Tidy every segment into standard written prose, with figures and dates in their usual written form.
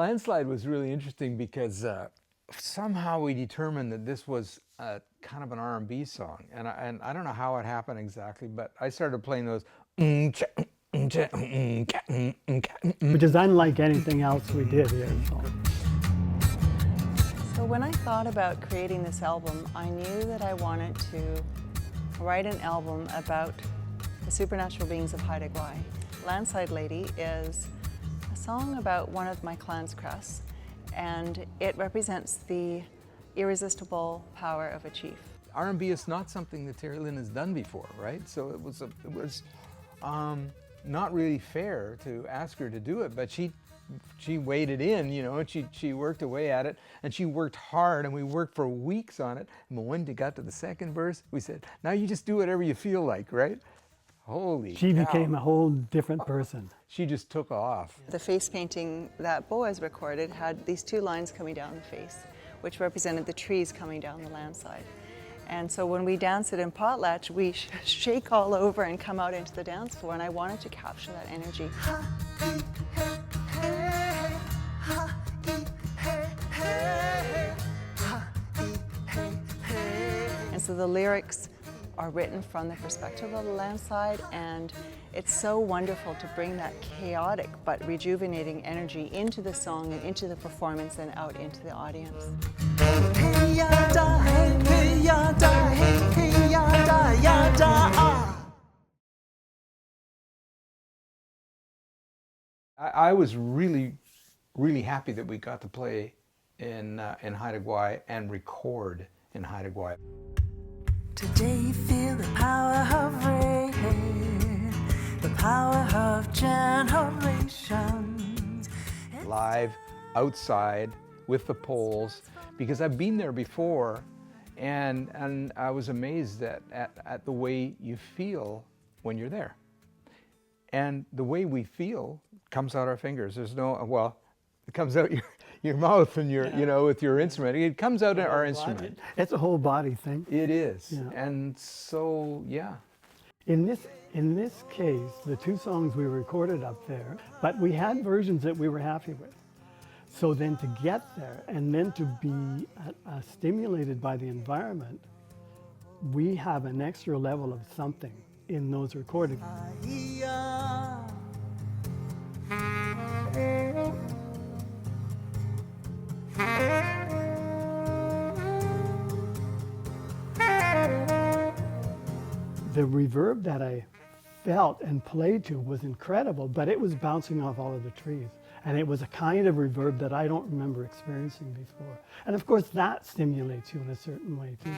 Landslide was really interesting because somehow we determined that this was kind of an R&B song, and I don't know how it happened exactly, but I started playing those, which is unlike anything else we did here. So when I thought about creating this album, I knew that I wanted to write an album about the supernatural beings of Haida Gwaii. Landslide Lady is a song about one of my clan's crests, and it represents the irresistible power of a chief. R&B is not something that Terri-Lynn has done before, right? So it was not really fair to ask her to do it, but she waded in, you know, and she worked away at it, and she worked hard, and we worked for weeks on it. And when we got to the second verse, we said, now you just do whatever you feel like, right? Holy She cow. became a whole different person. She just took off. The face painting that Boaz recorded had these two lines coming down the face, which represented the trees coming down the landslide. And so when we dance it in potlatch, we shake all over and come out into the dance floor, and I wanted to capture that energy. And so the lyrics are written from the perspective of the landslide, and it's so wonderful to bring that chaotic but rejuvenating energy into the song and into the performance and out into the audience. I was really happy that we got to play in Haida Gwaii and record in Haida Gwaii. Today you feel the power of rain, the power of generations. Live, outside, with the poles, because I've been there before, and I was amazed at the way you feel when you're there. And the way we feel comes out our fingers. There's no, well, it comes out your mouth and your, you know, with your instrument. It comes out in our instrument. It's a whole body thing. It is. Yeah. And so, yeah. In this case, the two songs we recorded up there, but we had versions that we were happy with. So then to get there and then to be stimulated by the environment, we have an extra level of something in those recordings. The reverb that I felt and played to was incredible, but it was bouncing off all of the trees. And it was a kind of reverb that I don't remember experiencing before. And of course that stimulates you in a certain way too.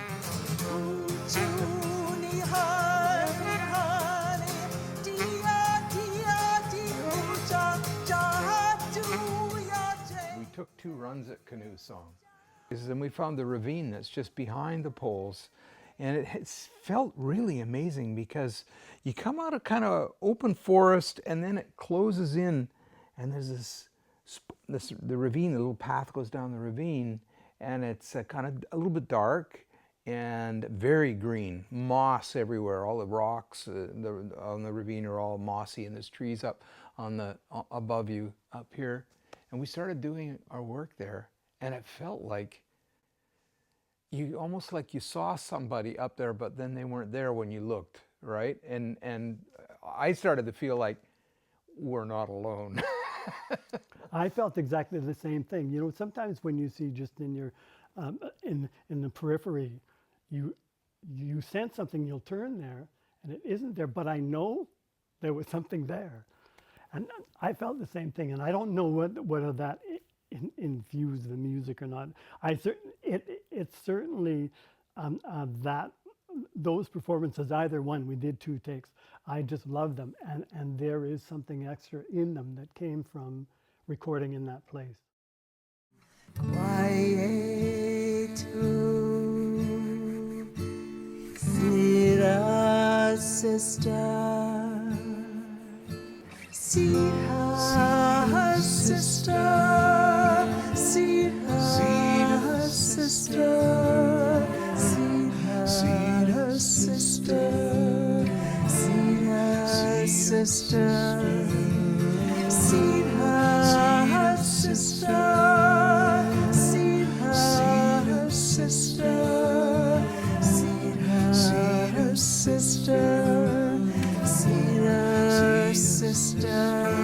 We took 2 runs at canoe song. And we found the ravine that's just behind the poles. And it felt really amazing because you come out of kind of open forest and then it closes in, and there's the ravine, the little path goes down the ravine, and it's kind of a little bit dark and very green, moss everywhere. All the rocks on the ravine are all mossy, and there's trees up on the above you up here. And we started doing our work there, and it felt like almost like you saw somebody up there, but then they weren't there when you looked, right? And I started to feel like we're not alone. I felt exactly the same thing. You know, sometimes when you see just in your in the periphery, you sense something, you'll turn there, and it isn't there. But I know there was something there, and I felt the same thing. And I don't know whether that infused the music or not. It's certainly that those performances, either one, we did 2 takes. I just love them, and there is something extra in them that came from recording in that place. Quiet to Cedar Sister, Cedar Sister, Cedar Sister, Cedar Sister, Cedar Sister, Cedar Sister. Sister, Cedar Sister, Cedar Sister, Cedar Sister.